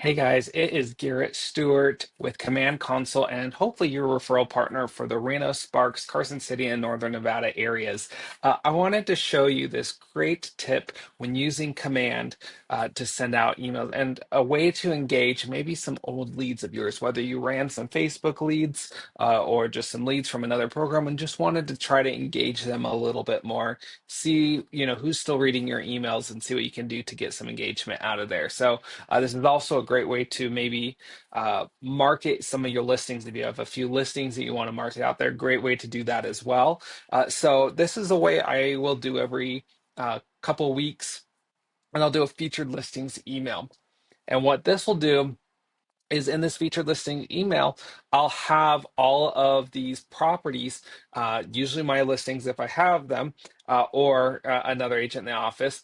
Hey guys, it is Garrett Stewart with Command Console and hopefully your referral partner for the Reno, Sparks, Carson City, and Northern Nevada areas. I wanted to show you this great tip when using Command to send out emails and a way to engage maybe some old leads of yours, whether you ran some Facebook leads or just some leads from another program and just wanted to try to engage them a little bit more, see, who's still reading your emails and see what you can do to get some engagement out of there. So this is also a great way to maybe market some of your listings. If you have a few listings that you want to market out there, great way to do that as well. So this is a way I will do every couple weeks, and I'll do a featured listings email. And what this will do is in this featured listing email, I'll have all of these properties, usually my listings if I have them, or another agent in the office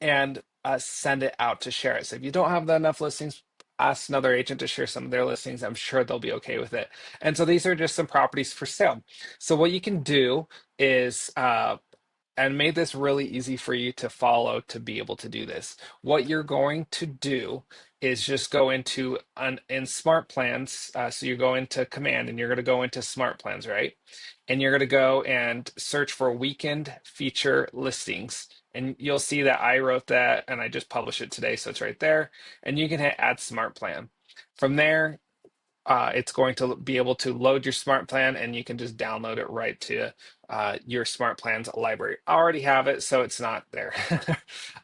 and send it out to share it. So if you don't have enough listings, ask another agent to share some of their listings. I'm sure they'll be okay with it. And so these are just some properties for sale. So what you can do is and made this really easy for you to follow to be able to do this. What you're going to do is just go into in Smart Plans. So you go into Command and you're going to go into Smart Plans, right? And you're going to go and search for weekend feature listings. And you'll see that I wrote that and I just published it today. So it's right there. And you can hit Add Smart Plan. From there, it's going to be able to load your smart plan and you can just download it right to your smart plans library. I already have it, so it's not there.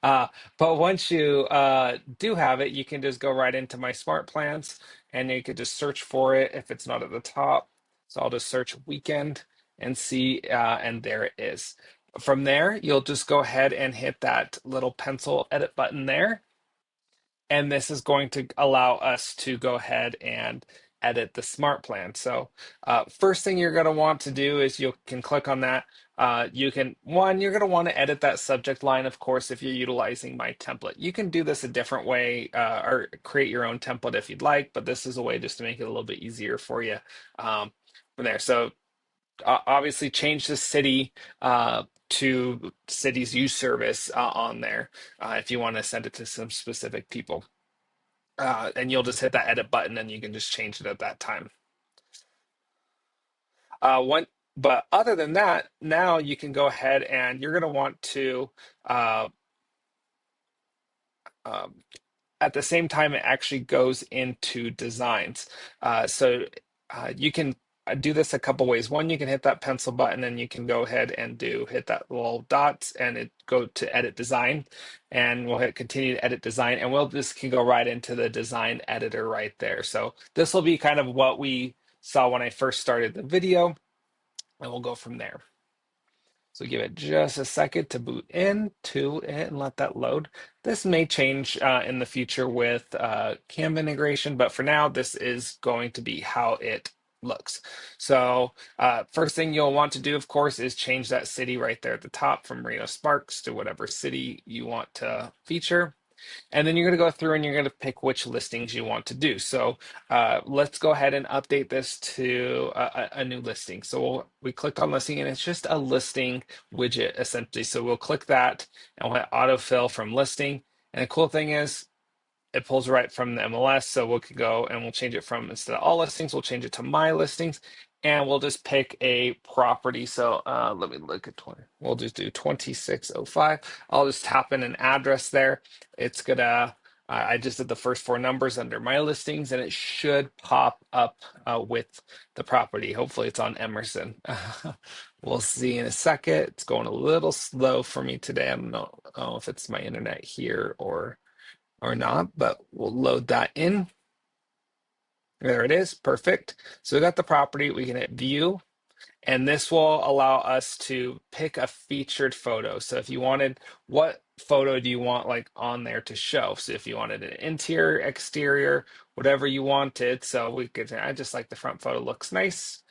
uh, but once you do have it, you can just go right into my smart plans and you could just search for it if it's not at the top. So I'll just search weekend and see, and there it is. From there, you'll just go ahead and hit that little pencil edit button there, and this is going to allow us to go ahead and edit the smart plan. So first thing you're going to want to do is you can click on that. You're going to want to edit that subject line, of course, if you're utilizing my template. You can do this a different way or create your own template if you'd like, but this is a way just to make it a little bit easier for you from there. So obviously change the city to cities use service on there if you want to send it to some specific people. And you'll just hit that edit button and you can just change it at that time. One, but other than that, now you can go ahead and you're going to want to, uh, um, at the same time, it actually goes into designs. So you can do this a couple ways. One, you can hit that pencil button and you can go ahead and hit that little dots and it go to edit design, and we'll hit continue to edit design, and this can go right into the design editor right there. So this will be kind of what we saw when I first started the video, and we'll go from there. So give it just a second to boot into it and let that load. This may change in the future with Canva integration, but for now, this is going to be how it looks. So first thing you'll want to do, of course, is change that city right there at the top from Reno Sparks to whatever city you want to feature. And then you're going to go through and you're going to pick which listings you want to do. So let's go ahead and update this to a new listing. So we clicked on listing and it's just a listing widget essentially. So we'll click that and we'll hit autofill from listing. And the cool thing is it pulls right from the MLS. So we can go and we'll change it from, instead of all listings, we'll change it to my listings. And we'll just pick a property. So let me look at 20. We'll just do 2605. I'll just tap in an address there. It's gonna, I just did the first four numbers under my listings and it should pop up with the property. Hopefully it's on Emerson. We'll see in a second. It's going a little slow for me today. I don't know if it's my internet here or not, but we'll load that in. There it is, perfect. So we got the property, we can hit view, and this will allow us to pick a featured photo. So if you wanted, what photo do you want like on there to show? So if you wanted an interior, exterior, whatever you wanted. So we could, I just like the front photo, looks nice.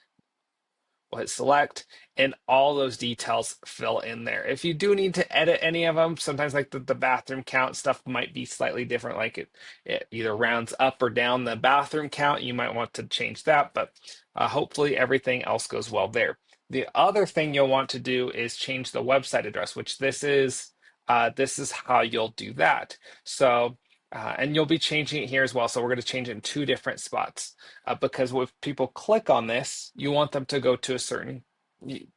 We'll hit select, and all those details fill in there. If you do need to edit any of them, sometimes like the bathroom count stuff might be slightly different, like it either rounds up or down the bathroom count. You might want to change that, but hopefully everything else goes well there. The other thing you'll want to do is change the website address, which this is how you'll do that. So And you'll be changing it here as well. So we're going to change it in two different spots because if people click on this, you want them to go to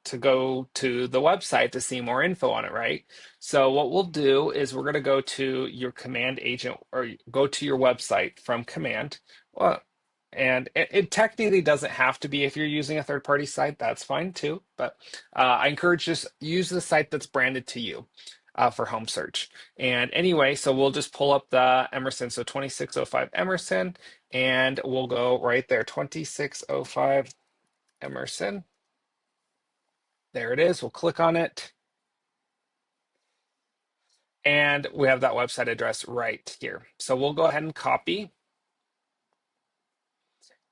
to go to the website to see more info on it, right? So what we'll do is we're going to go to your command agent or go to your website from command. Well, and it technically doesn't have to be if you're using a third-party site, that's fine too. But I encourage just use the site that's branded to you for home search. And anyway, so we'll just pull up the Emerson. So 2605 Emerson, and we'll go right there, 2605 Emerson. There it is. We'll click on it. And we have that website address right here. So we'll go ahead and copy.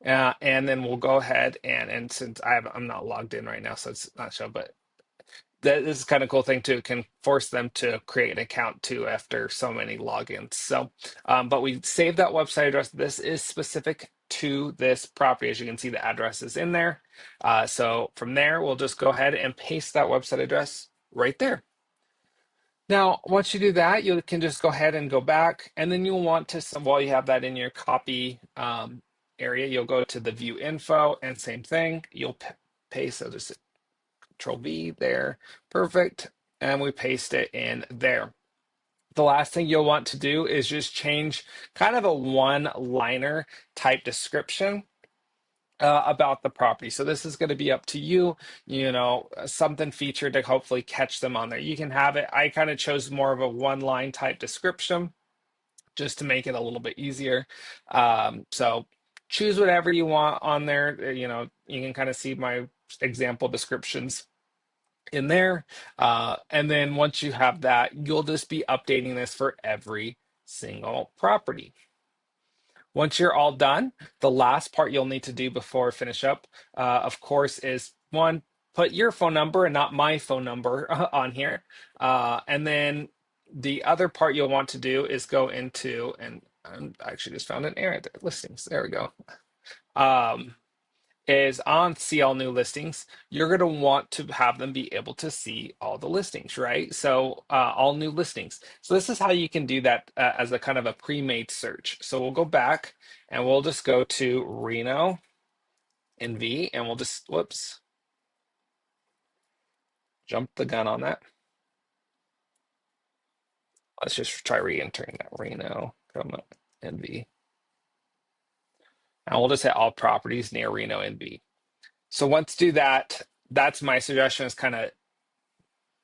And then we'll go ahead and since I'm not logged in right now, so it's not show, but this is kind of cool thing too. It can force them to create an account too after so many logins. So, but we saved that website address. This is specific to this property. As you can see, the address is in there. So from there, we'll just go ahead and paste that website address right there. Now, once you do that, you can just go ahead and go back, and then you'll want to, while you have that in your copy area, you'll go to the view info, and same thing, you'll paste, so just Control V there, perfect, and we paste it in there. The last thing you'll want to do is just change kind of a one-liner type description about the property. So this is going to be up to you, something featured to hopefully catch them on there. You can have it. I kind of chose more of a one-line type description just to make it a little bit easier. So choose whatever you want on there. You can kind of see my example descriptions in there. And then once you have that, you'll just be updating this for every single property. Once you're all done, the last part you'll need to do before finish up, of course, is one, put your phone number and not my phone number on here. And then the other part you'll want to do is go into, and I actually just found an error there, listings. There we go. Is on see all new listings, you're going to want to have them be able to see all the listings, right? So all new listings. So this is how you can do that as a kind of a pre-made search. So we'll go back and we'll just go to Reno NV and we'll just, whoops, jump the gun on that. Let's just try re-entering that Reno, come up, NV. And we'll just hit all properties near Reno NV. So once do that, that's my suggestion is kind of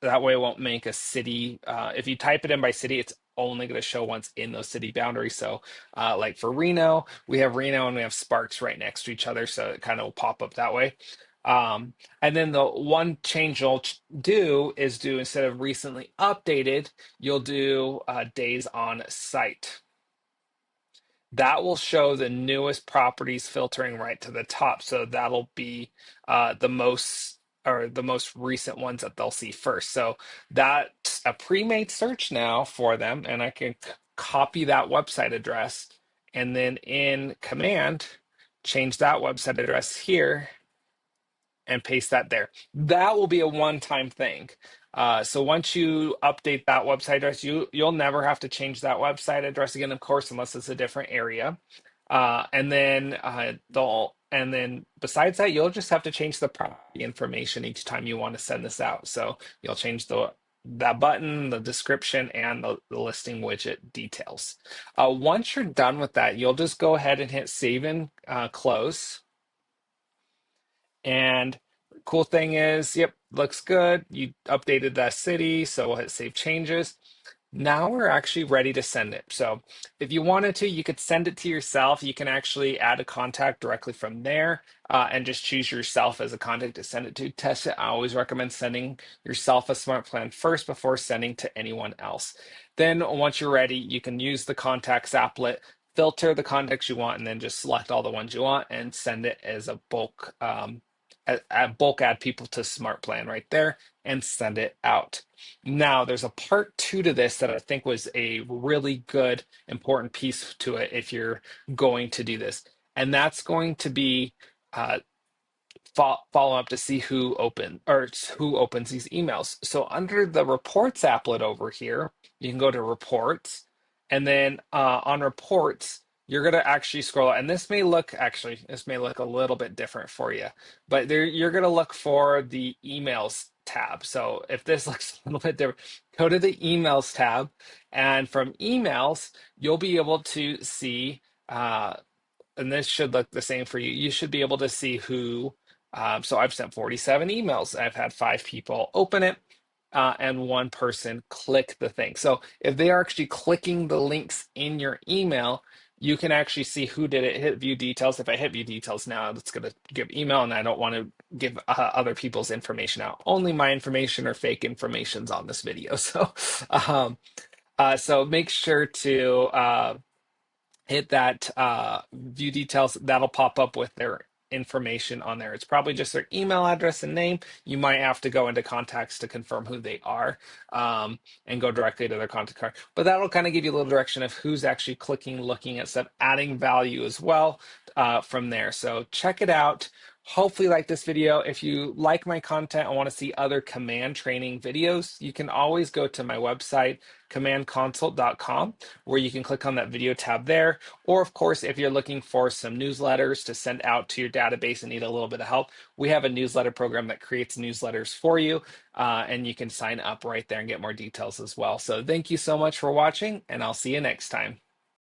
that way it won't make a city. If you type it in by city, it's only going to show once in those city boundaries. So like for Reno, we have Reno and we have Sparks right next to each other. So it kind of will pop up that way. And then the one change you'll do is do instead of recently updated, you'll do days on site. That will show the newest properties filtering right to the top. So that'll be the most recent ones that they'll see first. So that's a pre-made search now for them, and I can copy that website address and then in command change that website address here and paste that there. That will be a one-time thing. So once you update that website address, you'll never have to change that website address again, of course, unless it's a different area. And then besides that, you'll just have to change the property information each time you want to send this out. So you'll change that button, the description, and the listing widget details. Once you're done with that, you'll just go ahead and hit save and close. And cool thing is, yep, looks good. You updated that city, so we'll hit save changes. Now we're actually ready to send it. So if you wanted to, you could send it to yourself. You can actually add a contact directly from there and just choose yourself as a contact to send it to. Test it. I always recommend sending yourself a smart plan first before sending to anyone else. Then once you're ready, you can use the contacts applet, filter the contacts you want, and then just select all the ones you want and send it as a bulk bulk add people to smart plan right there and send it out. Now there's a part two to this that I think was a really good important piece to it if you're going to do this, and that's going to be follow up to see who opens these emails. So under the reports applet over here, you can go to reports, And then on reports, you're going to actually scroll, and this may look a little bit different for you, but there you're going to look for the emails tab. So if this looks a little bit different, go to the emails tab, and from emails, you'll be able to see. And this should look the same for you. You should be able to see who. So I've sent 47 emails. I've had 5 people open it, and 1 person click the thing. So if they are actually clicking the links in your email, you can actually see who did it. Hit view details. If I hit view details now, it's going to give email, and I don't want to give other people's information out. Only my information or fake information's on this video. So make sure to hit that view details. That'll pop up with their information on there. It's probably just their email address and name. You might have to go into contacts to confirm who they are, and go directly to their contact card. But that'll kind of give you a little direction of who's actually clicking, looking at stuff, adding value as well from there. So check it out. Hopefully, like this video. If you like my content and want to see other command training videos, you can always go to my website, commandconsult.com, where you can click on that video tab there. Or, of course, if you're looking for some newsletters to send out to your database and need a little bit of help, we have a newsletter program that creates newsletters for you, and you can sign up right there and get more details as well. So thank you so much for watching, and I'll see you next time.